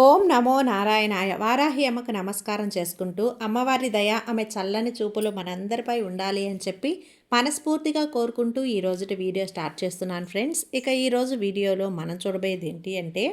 ఓం నమో నారాయణాయ. వారాహి అమ్మకు నమస్కారం చేసుకుంటూ, అమ్మవారి దయ, ఆమె చల్లని చూపులు మనందరిపై ఉండాలి అని చెప్పి మనస్ఫూర్తిగా కోరుకుంటూ ఈ రోజుటి వీడియో స్టార్ట్ చేస్తున్నాను ఫ్రెండ్స్. ఇక ఈరోజు వీడియోలో మనం చూడబోయేది ఏంటి అంటే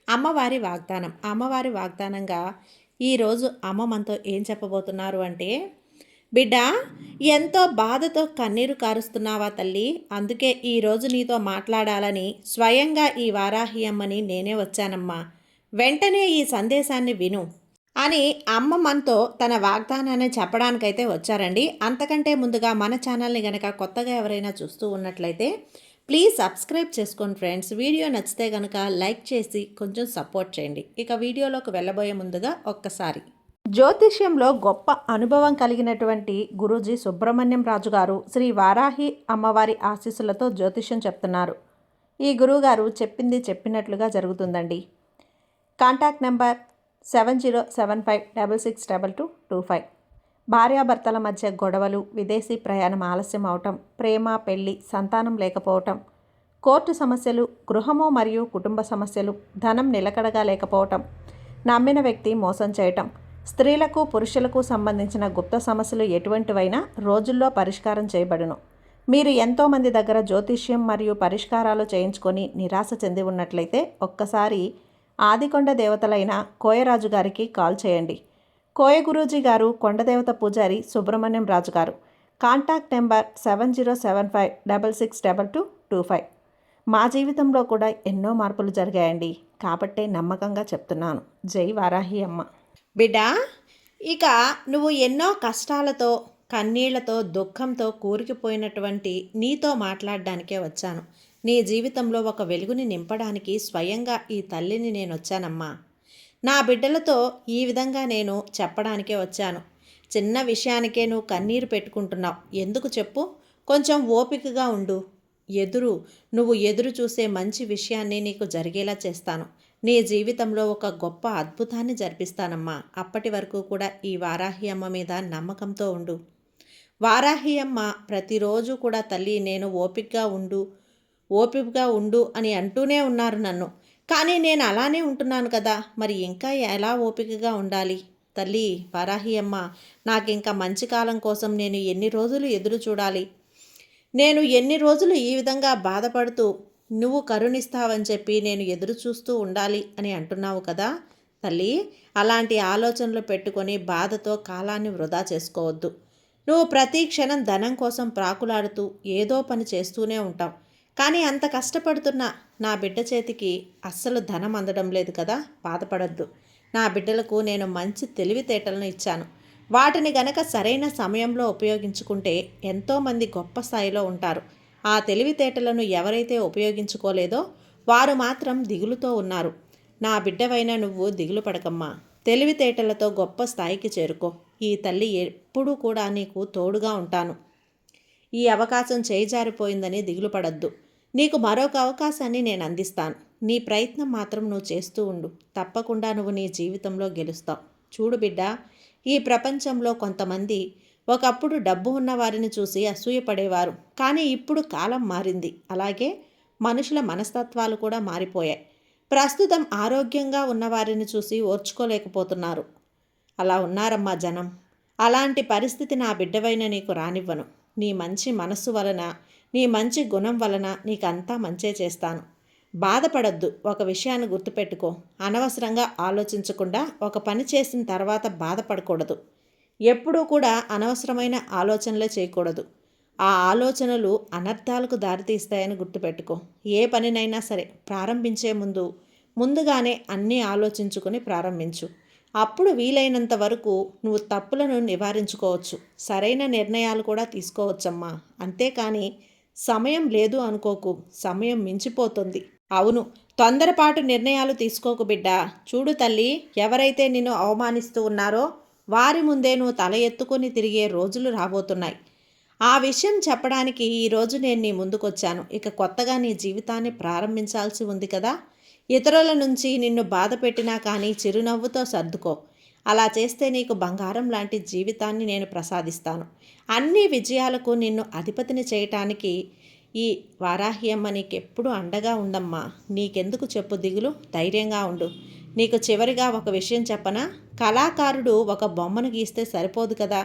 అమ్మవారి వాగ్దానం. అమ్మవారి వాగ్దానంగా ఈరోజు అమ్మ మనతో ఏం చెప్పబోతున్నారు అంటే, బిడ్డ, ఎంతో బాధతో కన్నీరు కారుస్తున్నావా తల్లి? అందుకే ఈరోజు నీతో మాట్లాడాలని స్వయంగా ఈ వారాహి అమ్మని నేనే వచ్చానమ్మా. వెంటనే ఈ సందేశాన్ని విను అని అమ్మ మనతో తన వాగ్దానాన్ని చెప్పడానికైతే వచ్చారండి. అంతకంటే ముందుగా మన ఛానల్ని గనక కొత్తగా ఎవరైనా చూస్తూ ఉన్నట్లయితే ప్లీజ్ సబ్స్క్రైబ్ చేసుకోండి ఫ్రెండ్స్. వీడియో నచ్చితే కనుక లైక్ చేసి కొంచెం సపోర్ట్ చేయండి. ఇక వీడియోలోకి వెళ్ళబోయే ముందుగా ఒక్కసారి జ్యోతిష్యంలో గొప్ప అనుభవం కలిగినటువంటి గురూజీ సుబ్రహ్మణ్యం రాజు గారు శ్రీ వారాహి అమ్మవారి ఆశీస్సులతో జ్యోతిష్యం చెప్తున్నారు. ఈ గురువుగారు చెప్పింది చెప్పినట్లుగా జరుగుతుందండి. Contact number 7075662225. భార్యాభర్తల మధ్య గొడవలు, విదేశీ ప్రయాణం ఆలస్యం అవటం, ప్రేమ, పెళ్లి, సంతానం లేకపోవటం, కోర్టు సమస్యలు, గృహము మరియు కుటుంబ సమస్యలు, ధనం నిలకడగా లేకపోవటం, నమ్మిన వ్యక్తి మోసం చేయటం, స్త్రీలకు పురుషులకు సంబంధించిన గుప్త సమస్యలు ఎటువంటివైనా రోజుల్లో పరిష్కారం చేయబడును. మీరు ఎంతోమంది దగ్గర జ్యోతిష్యం మరియు పరిష్కారాలు చేయించుకొని నిరాశ చెంది ఉన్నట్లయితే ఒక్కసారి ఆదికొండ దేవతలైన కోయరాజు గారికి కాల్ చేయండి. కోయ గురూజీ గారు కొండదేవత పూజారి సుబ్రహ్మణ్యం రాజు గారు. Contact number 7075662225. మా జీవితంలో కూడా ఎన్నో మార్పులు జరిగాయండి, కాబట్టే నమ్మకంగా చెప్తున్నాను. జై వారాహి అమ్మ. బిడ్డా, ఇక నువ్వు ఎన్నో కష్టాలతో, కన్నీళ్లతో, దుఃఖంతో కూరుకుపోయినటువంటి నీతో మాట్లాడడానికే వచ్చాను. నీ జీవితంలో ఒక వెలుగుని నింపడానికి స్వయంగా ఈ తల్లిని నేను వచ్చానమ్మా. నా బిడ్డలతో ఈ విధంగా నేను చెప్పడానికే వచ్చాను. చిన్న విషయానికే నువ్వు కన్నీరు పెట్టుకుంటున్నావు. ఎందుకు చెప్పు? కొంచెం ఓపికగా ఉండు. నువ్వు ఎదురు చూసే మంచి విషయాన్ని నీకు జరిగేలా చేస్తాను. నీ జీవితంలో ఒక గొప్ప అద్భుతాన్ని జరిపిస్తానమ్మా. అప్పటి వరకు కూడా ఈ వారాహి అమ్మ మీద నమ్మకంతో ఉండు. వారాహి అమ్మ ప్రతిరోజు కూడా తల్లి నేను ఓపికగా ఉండు అని అంటూనే ఉన్నారు నన్ను. కానీ నేను అలానే ఉంటున్నాను కదా, మరి ఇంకా ఎలా ఓపికగా ఉండాలి? తల్లి వారాహి అమ్మ, నాకు ఇంకా మంచి కాలం కోసం నేను ఎన్ని రోజులు ఎదురు చూడాలి? నేను ఎన్ని రోజులు ఈ విధంగా బాధపడుతూ నువ్వు కరుణిస్తావని చెప్పి నేను ఎదురు చూస్తూ ఉండాలి అని అంటున్నావు కదా తల్లి. అలాంటి ఆలోచనలు పెట్టుకొని బాధతో కాలాన్ని వృధా చేసుకోవద్దు. నువ్వు ప్రతి క్షణం ధనం కోసం ప్రాకులాడుతూ ఏదో పని చేస్తూనే ఉంటావు. కానీ అంత కష్టపడుతున్న నా బిడ్డ చేతికి అస్సలు ధనం అందడం లేదు కదా, బాధపడద్దు. నా బిడ్డలకు నేను మంచి తెలివితేటలను ఇచ్చాను. వాటిని గనక సరైన సమయంలో ఉపయోగించుకుంటే ఎంతోమంది గొప్ప స్థాయిలో ఉంటారు. ఆ తెలివితేటలను ఎవరైతే ఉపయోగించుకోలేదో వారు మాత్రం దిగులుతో ఉన్నారు. నా బిడ్డవైన నువ్వు దిగులు పడకమ్మా. తెలివితేటలతో గొప్ప స్థాయికి చేరుకో. ఈ తల్లి ఎప్పుడూ కూడా నీకు తోడుగా ఉంటాను. ఈ అవకాశం చేయిజారిపోయిందని దిగులు పడద్దు. నీకు మరొక అవకాశాన్ని నేను అందిస్తాను. నీ ప్రయత్నం మాత్రం నువ్వు చేస్తూ ఉండు. తప్పకుండా నువ్వు నీ జీవితంలో గెలుస్తావు. చూడు బిడ్డ, ఈ ప్రపంచంలో కొంతమంది ఒకప్పుడు డబ్బు ఉన్న వారిని చూసి అసూయపడేవారు. కానీ ఇప్పుడు కాలం మారింది. అలాగే మనుషుల మనస్తత్వాలు కూడా మారిపోయాయి. ప్రస్తుతం ఆరోగ్యంగా ఉన్నవారిని చూసి ఓర్చుకోలేకపోతున్నారు. అలా ఉన్నారమ్మా జనం. అలాంటి పరిస్థితి నా బిడ్డవైన నీకు రానివ్వను. నీ మంచి మనస్సు వలన, నీ మంచి గుణం వలన నీకంతా మంచే చేస్తాను. బాధపడద్దు. ఒక విషయాన్ని గుర్తుపెట్టుకో. అనవసరంగా ఆలోచించకుండా ఒక పని చేసిన తర్వాత బాధపడకూడదు. ఎప్పుడూ కూడా అనవసరమైన ఆలోచనలే చేయకూడదు. ఆ ఆలోచనలు అనర్థాలకు దారితీస్తాయని గుర్తుపెట్టుకో. ఏ పనినైనా సరే ప్రారంభించే ముందుగానే అన్నీ ఆలోచించుకొని ప్రారంభించు. అప్పుడు వీలైనంత వరకు నువ్వు తప్పులను నివారించుకోవచ్చు. సరైన నిర్ణయాలు కూడా తీసుకోవచ్చమ్మా. అంతేకాని సమయం లేదు అనుకోకు. సమయం మించిపోతుంది. అవును, తొందరపాటు నిర్ణయాలు తీసుకోకు బిడ్డ. చూడు తల్లి, ఎవరైతే నిన్ను అవమానిస్తూ ఉన్నారో వారి ముందే నువ్వు తల ఎత్తుకొని తిరిగే రోజులు రాబోతున్నాయి. ఆ విషయం చెప్పడానికి ఈరోజు నేను నీ ముందుకొచ్చాను. ఇక కొత్తగా నీ జీవితాన్ని ప్రారంభించాల్సి ఉంది కదా. ఇతరుల నుంచి నిన్ను బాధ పెట్టినా కానీ చిరునవ్వుతో సర్దుకో. అలా చేస్తే నీకు బంగారం లాంటి జీవితాన్ని నేను ప్రసాదిస్తాను. అన్ని విజయాలకు నిన్ను అధిపతిని చేయటానికి ఈ వారాహి అమ్మ నీకెప్పుడు అండగా ఉండమ్మా. నీకెందుకు చెప్పు దిగులు? ధైర్యంగా ఉండు. నీకు చివరిగా ఒక విషయం చెప్పనా? కళాకారుడు ఒక బొమ్మను గీస్తే సరిపోదు కదా,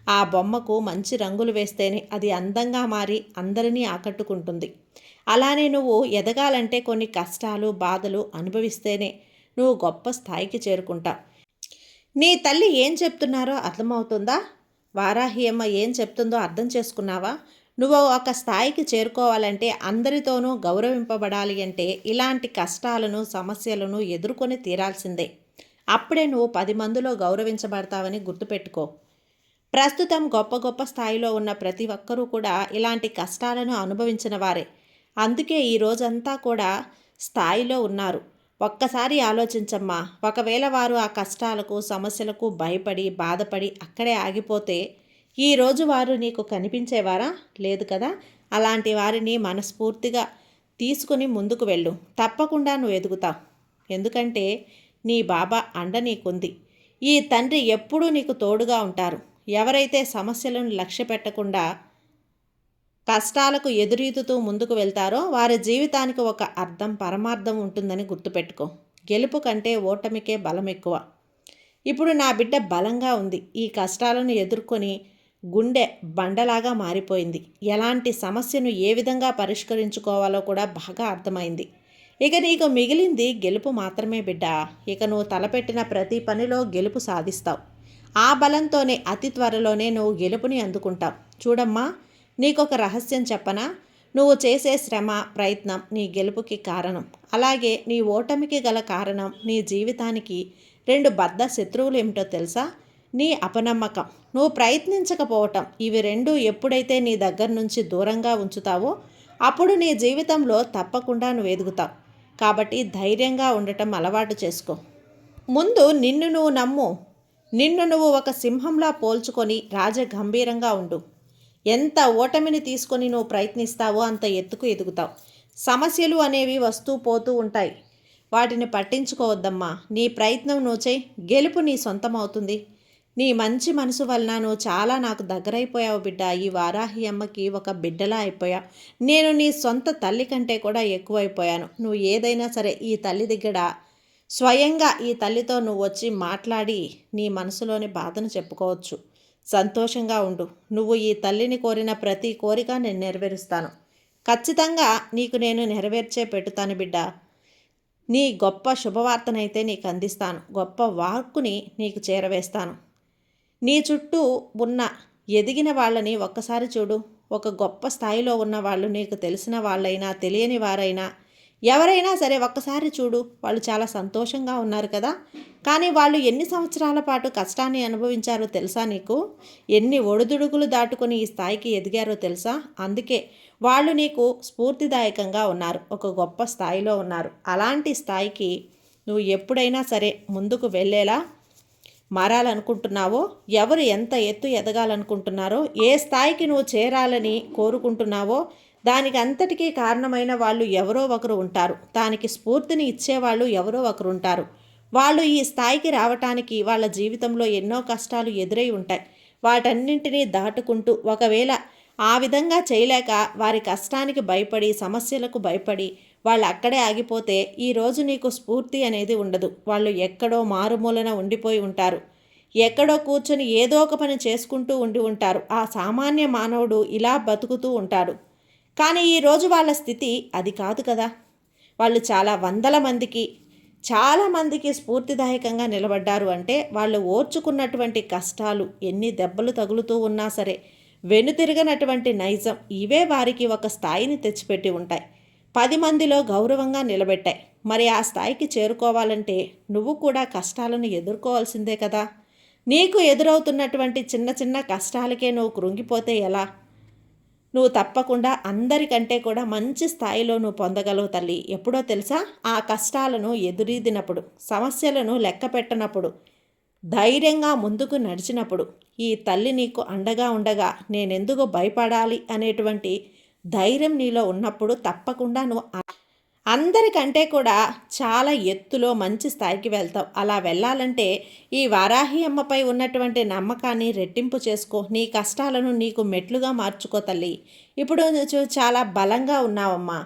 ఆ బొమ్మకు మంచి రంగులు వేస్తేనే అది అందంగా మారి అందరినీ ఆకట్టుకుంటుంది. అలానే నువ్వు ఎదగాలంటే కొన్ని కష్టాలు బాధలు అనుభవిస్తేనే నువ్వు గొప్ప స్థాయికి చేరుకుంటావు. నీ తల్లి ఏం చెప్తున్నారో అర్థమవుతుందా? వారాహి అమ్మ ఏం చెప్తుందో అర్థం చేసుకున్నావా? నువ్వు ఒక స్థాయికి చేరుకోవాలంటే, అందరితోనూ గౌరవింపబడాలి అంటే ఇలాంటి కష్టాలను సమస్యలను ఎదుర్కొని తీరాల్సిందే. అప్పుడే నువ్వు 10 మందిలో గౌరవించబడతావని గుర్తుపెట్టుకో. ప్రస్తుతం గొప్ప గొప్ప స్థాయిలో ఉన్న ప్రతి ఒక్కరూ కూడా ఇలాంటి కష్టాలను అనుభవించిన వారే. అందుకే ఈ రోజంతా కూడా స్థాయిలో ఉన్నారు. ఒక్కసారి ఆలోచించమ్మా, ఒకవేళ వారు ఆ కష్టాలకు సమస్యలకు భయపడి బాధపడి అక్కడే ఆగిపోతే ఈరోజు వారు నీకు కనిపించేవారా? లేదు కదా. అలాంటి వారిని మనస్ఫూర్తిగా తీసుకుని ముందుకు వెళ్ళు. తప్పకుండా నువ్వు ఎదుగుతావు. ఎందుకంటే నీ బాబా అండ నీకుంది. ఈ తండ్రి ఎప్పుడూ నీకు తోడుగా ఉంటారు. ఎవరైతే సమస్యలను లక్ష్య పెట్టకుండా కష్టాలకు ఎదురీదుతూ ముందుకు వెళ్తారో వారి జీవితానికి ఒక అర్థం పరమార్థం ఉంటుందని గుర్తుపెట్టుకో. గెలుపు కంటే ఓటమికే బలం ఎక్కువ. ఇప్పుడు నా బిడ్డ బలంగా ఉంది. ఈ కష్టాలను ఎదుర్కొని గుండె బండలాగా మారిపోయింది. ఎలాంటి సమస్యను ఏ విధంగా పరిష్కరించుకోవాలో కూడా బాగా అర్థమైంది. ఇక నీకు మిగిలింది గెలుపు మాత్రమే బిడ్డ. ఇక నువ్వు తలపెట్టిన ప్రతి పనిలో గెలుపు సాధిస్తావు. ఆ బలంతోనే అతి త్వరలోనే నువ్వు గెలుపుని అందుకుంటావు. చూడమ్మా, నీకొక రహస్యం చెప్పనా? నువ్వు చేసే శ్రమ ప్రయత్నం నీ గెలుపుకి కారణం. అలాగే నీ ఓటమికి గల కారణం నీ జీవితానికి 2 బద్ధ శత్రువులు ఏమిటో తెలుసా? నీ అపనమ్మకం, నువ్వు ప్రయత్నించకపోవటం. ఇవి 2 ఎప్పుడైతే నీ దగ్గర నుంచి దూరంగా ఉంచుతావో అప్పుడు నీ జీవితంలో తప్పకుండా నువ్వు ఎదుగుతావు. కాబట్టి ధైర్యంగా ఉండటం అలవాటు చేసుకో. ముందు నిన్ను నువ్వు నమ్ము. నిన్ను నువ్వు ఒక సింహంలా పోల్చుకొని రాజగంభీరంగా ఉండు. ఎంత ఓటమిని తీసుకొని నువ్వు ప్రయత్నిస్తావో అంత ఎత్తుకు ఎదుగుతావు. సమస్యలు అనేవి వస్తూ పోతూ ఉంటాయి. వాటిని పట్టించుకోవద్దమ్మా. నీ ప్రయత్నం నువ్వు చేయి. గెలుపు నీ సొంతం అవుతుంది. నీ మంచి మనసు వలన నువ్వు చాలా నాకు దగ్గరైపోయావు బిడ్డ. ఈ వారాహి అమ్మకి ఒక బిడ్డలా అయిపోయావు. నేను నీ సొంత తల్లి కంటే కూడా ఎక్కువైపోయాను. నువ్వు ఏదైనా సరే ఈ తల్లి దగ్గర స్వయంగా ఈ తల్లితో నువ్వు వచ్చి మాట్లాడి నీ మనసులోని బాధను చెప్పుకోవచ్చు. సంతోషంగా ఉండు. నువ్వు ఈ తల్లిని కోరిన ప్రతి కోరిక నేను నెరవేరుస్తాను. ఖచ్చితంగా నీకు నేను నెరవేర్చే పెట్టుతాను బిడ్డ. నీ గొప్ప శుభవార్తనైతే నీకు అందిస్తాను. గొప్ప వాక్కుని నీకు చేరవేస్తాను. నీ చుట్టూ ఉన్న ఎదిగిన వాళ్ళని ఒక్కసారి చూడు. ఒక గొప్ప స్థాయిలో ఉన్న వాళ్ళు, నీకు తెలిసిన వాళ్ళైనా తెలియని వారైనా ఎవరైనా సరే ఒక్కసారి చూడు. వాళ్ళు చాలా సంతోషంగా ఉన్నారు కదా. కానీ వాళ్ళు ఎన్ని సంవత్సరాల పాటు కష్టాన్ని అనుభవించారో తెలుసా నీకు? ఎన్ని ఒడిదుడుకులు దాటుకొని ఈ స్థాయికి ఎదిగారో తెలుసా? అందుకే వాళ్ళు నీకు స్ఫూర్తిదాయకంగా ఉన్నారు. ఒక గొప్ప స్థాయిలో ఉన్నారు. అలాంటి స్థాయికి నువ్వు ఎప్పుడైనా సరే ముందుకు వెళ్ళేలా మారాలనుకుంటున్నావో, ఎవరు ఎంత ఎత్తు ఎదగాలనుకుంటున్నారో, ఏ స్థాయికి నువ్వు చేరాలని కోరుకుంటున్నావో దానికి అంతటికీ కారణమైన వాళ్ళు ఎవరో ఒకరు ఉంటారు. దానికి స్ఫూర్తిని ఇచ్చేవాళ్ళు ఎవరో ఒకరు ఉంటారు. వాళ్ళు ఈ స్థాయికి రావటానికి వాళ్ళ జీవితంలో ఎన్నో కష్టాలు ఎదురై ఉంటాయి. వాటన్నింటినీ దాటుకుంటూ ఒకవేళ ఆ విధంగా చేయలేక వారి కష్టానికి భయపడి సమస్యలకు భయపడి వాళ్ళు అక్కడే ఆగిపోతే ఈరోజు నీకు స్ఫూర్తి అనేది ఉండదు. వాళ్ళు ఎక్కడో మారుమూలన ఉండిపోయి ఉంటారు. ఎక్కడో కూర్చొని ఏదో ఒక పని చేసుకుంటూ ఉండి ఉంటారు. ఆ సామాన్య మానవుడు ఇలా బతుకుతూ ఉంటాడు. కానీ ఈరోజు వాళ్ళ స్థితి అది కాదు కదా. వాళ్ళు చాలామందికి స్ఫూర్తిదాయకంగా నిలబడ్డారు. అంటే వాళ్ళు ఓర్చుకున్నటువంటి కష్టాలు ఎన్ని దెబ్బలు తగులుతూ ఉన్నా సరే వెనుతిరగనటువంటి నైజం ఇవే వారికి ఒక స్థాయిని తెచ్చిపెట్టి ఉంటాయి. 10 మందిలో గౌరవంగా నిలబెట్టాయి. మరి ఆ స్థాయికి చేరుకోవాలంటే నువ్వు కూడా కష్టాలను ఎదుర్కోవాల్సిందే కదా. నీకు ఎదురవుతున్నటువంటి చిన్న చిన్న కష్టాలకే నువ్వు కృంగిపోతే ఎలా? నువ్వు తప్పకుండా అందరికంటే కూడా మంచి స్థాయిలో నువ్వు పొందగలవు తల్లి. ఎప్పుడో తెలుసా? ఆ కష్టాలను ఎదురీదినప్పుడు, సమస్యలను లెక్క పెట్టనప్పుడు, ధైర్యంగా ముందుకు నడిచినప్పుడు, ఈ తల్లి నీకు అండగా ఉండగా నేనెందుకు భయపడాలి అనేటువంటి ధైర్యం నీలో ఉన్నప్పుడు తప్పకుండా నువ్వు అందరికంటే కూడా చాలా ఎత్తులో మంచి స్థాయికి వెళ్తావు. అలా వెళ్ళాలంటే ఈ వారాహి అమ్మపై ఉన్నటువంటి నమ్మకాన్ని రెట్టింపు చేసుకో. నీ కష్టాలను నీకు మెట్లుగా మార్చుకో తల్లి. ఇప్పుడు చాలా బలంగా ఉన్నావమ్మా.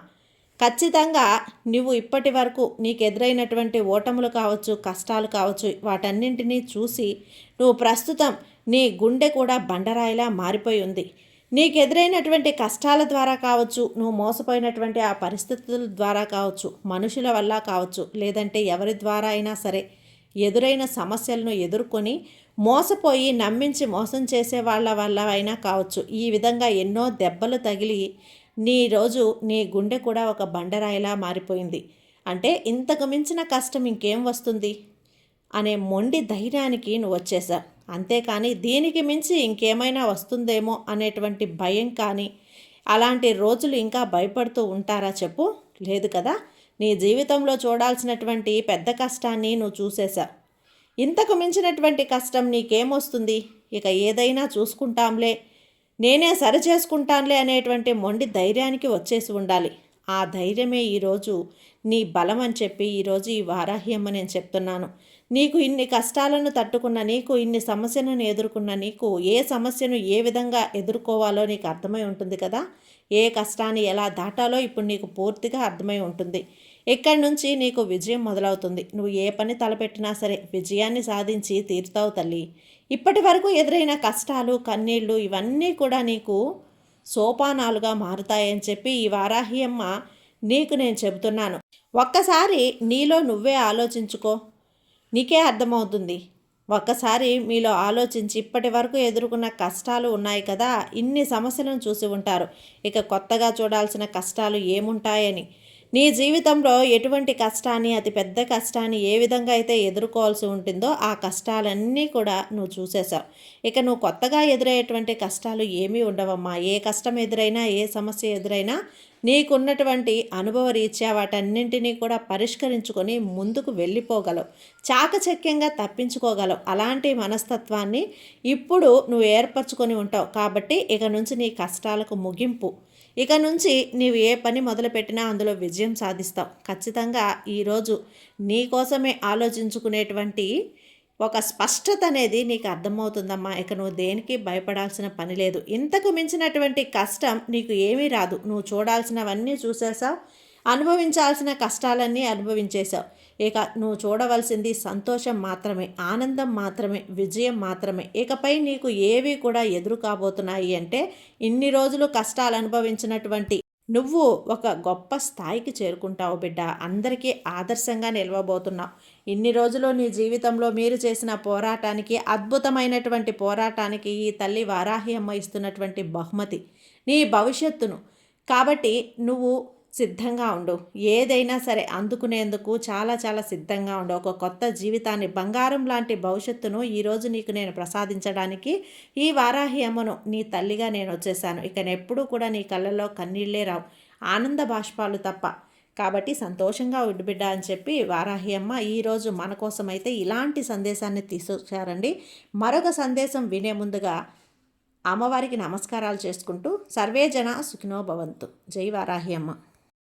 ఖచ్చితంగా నువ్వు ఇప్పటి వరకు నీకు ఎదురైనటువంటి ఓటములు కావచ్చు, కష్టాలు కావచ్చు, వాటన్నింటినీ చూసి నువ్వు ప్రస్తుతం నీ గుండె కూడా బండరాయిలా మారిపోయి ఉంది. నీకు ఎదురైనటువంటి కష్టాల ద్వారా కావచ్చు, నువ్వు మోసపోయినటువంటి ఆ పరిస్థితుల ద్వారా కావచ్చు, మనుషుల వల్ల కావచ్చు, లేదంటే ఎవరి ద్వారా అయినా సరే ఎదురైన సమస్యలను ఎదుర్కొని మోసపోయి నమ్మించి మోసం చేసే వాళ్ళ వల్ల అయినా కావచ్చు, ఈ విధంగా ఎన్నో దెబ్బలు తగిలి నీ గుండె కూడా ఒక బండరాయిలా మారిపోయింది. అంటే ఇంతకు మించిన కష్టం ఇంకేం వస్తుంది అనే మొండి ధైర్యానికి నువ్వు వచ్చేసావు. అంతేకాని దీనికి మించి ఇంకేమైనా వస్తుందేమో అనేటువంటి భయం కానీ, అలాంటి రోజులు ఇంకా భయపడుతూ ఉంటారా చెప్పు? లేదు కదా. నీ జీవితంలో చూడాల్సినటువంటి పెద్ద కష్టాన్ని నువ్వు చూసేశావు. ఇంతకు మించినటువంటి కష్టం నీకేమొస్తుంది? ఇక ఏదైనా చూసుకుంటాంలే, నేనే సరి చేసుకుంటానులే అనేటువంటి మొండి ధైర్యానికి వచ్చేసి ఉండాలి. ఆ ధైర్యమే ఈరోజు నీ బలం అని చెప్పి ఈరోజు ఈ వారాహి అమ్మ నేను చెప్తున్నాను. నీకు ఇన్ని కష్టాలను తట్టుకున్న నీకు, ఇన్ని సమస్యలను ఎదుర్కొన్న నీకు, ఏ సమస్యను ఏ విధంగా ఎదుర్కోవాలో నీకు అర్థమై ఉంటుంది కదా. ఏ కష్టాన్ని ఎలా దాటాలో ఇప్పుడు నీకు పూర్తిగా అర్థమై ఉంటుంది. ఇక్కడి నుంచి నీకు విజయం మొదలవుతుంది. నువ్వు ఏ పని తలపెట్టినా సరే విజయాన్ని సాధించి తీరుతావు తల్లి. ఇప్పటి వరకు ఎదురైన కష్టాలు, కన్నీళ్ళు ఇవన్నీ కూడా నీకు సోపానాలుగా మారుతాయని చెప్పి ఈ వారాహి అమ్మ నీకు నేను చెబుతున్నాను. ఒక్కసారి నీలో నువ్వే ఆలోచించుకో, నీకే అర్థమవుతుంది. ఒక్కసారి మీలో ఆలోచించి ఇప్పటి వరకు ఎదుర్కొన్న కష్టాలు ఉన్నాయి కదా, ఇన్ని సమస్యలను చూసి ఉంటారు. ఇక కొత్తగా చూడాల్సిన కష్టాలు ఏముంటాయని, నీ జీవితంలో ఎటువంటి కష్టాన్ని, అతి పెద్ద కష్టాన్ని ఏ విధంగా అయితే ఎదుర్కోవాల్సి ఉంటుందో ఆ కష్టాలన్నీ కూడా నువ్వు చూసేశావు. ఇక నువ్వు కొత్తగా ఎదురయ్యేటువంటి కష్టాలు ఏమీ ఉండవమ్మా. ఏ కష్టం ఎదురైనా, ఏ సమస్య ఎదురైనా నీకున్నటువంటి అనుభవ రీత్యా వాటన్నింటినీ కూడా పరిష్కరించుకొని ముందుకు వెళ్ళిపోగలవు, చాకచక్యంగా తప్పించుకోగలవు. అలాంటి మనస్తత్వాన్ని ఇప్పుడు నువ్వు ఏర్పరచుకొని ఉంటావు. కాబట్టి ఇక నుంచి నీ కష్టాలకు ముగింపు. ఇక నుంచి నీవు ఏ పని మొదలుపెట్టినా అందులో విజయం సాధిస్తావు. ఖచ్చితంగా ఈరోజు నీ కోసమే ఆలోచించుకునేటువంటి ఒక స్పష్టత అనేది నీకు అర్థమవుతుందమ్మా. ఇక నువ్వు దేనికి భయపడాల్సిన పని లేదు. ఇంతకు మించినటువంటి కష్టం నీకు ఏమీ రాదు. నువ్వు చూడాల్సినవన్నీ చూసేసావు, అనుభవించాల్సిన కష్టాలన్నీ అనుభవించేశావు. ఇక నువ్వు చూడవలసింది సంతోషం మాత్రమే, ఆనందం మాత్రమే, విజయం మాత్రమే. ఇకపై నీకు ఏవి కూడా ఎదురు కాబోతున్నాయి అంటే, ఇన్ని రోజులు కష్టాలు అనుభవించినటువంటి నువ్వు ఒక గొప్ప స్థాయికి చేరుకుంటావు బిడ్డ. అందరికీ ఆదర్శంగా నిలవబోతున్నావు. ఇన్ని రోజులు నీ జీవితంలో మీరు చేసిన పోరాటానికి, అద్భుతమైనటువంటి పోరాటానికి ఈ తల్లి వారాహి అమ్మ ఇస్తున్నటువంటి బహుమతి నీ భవిష్యత్తును. కాబట్టి నువ్వు సిద్ధంగా ఉండు. ఏదైనా సరే అందుకునేందుకు చాలా చాలా సిద్ధంగా ఉండు. ఒక కొత్త జీవితాన్ని, బంగారం లాంటి భవిష్యత్తును ఈరోజు నీకు నేను ప్రసాదించడానికి ఈ వారాహి అమ్మను నీ తల్లిగా నేను వచ్చేసాను. ఇక ఎప్పుడూ కూడా నీ కళ్ళల్లో కన్నీళ్లే రావు, ఆనంద బాష్పాలు తప్ప. కాబట్టి సంతోషంగా ఉండు బిడ్డ అని చెప్పి వారాహి అమ్మ ఈరోజు మన కోసమైతే ఇలాంటి సందేశాన్ని తీసుకొచ్చారండి. మరొక సందేశం వినే ముందుగా అమ్మవారికి నమస్కారాలు చేసుకుంటూ సర్వే జన సుఖినో భవంతు. జై వారాహి అమ్మ.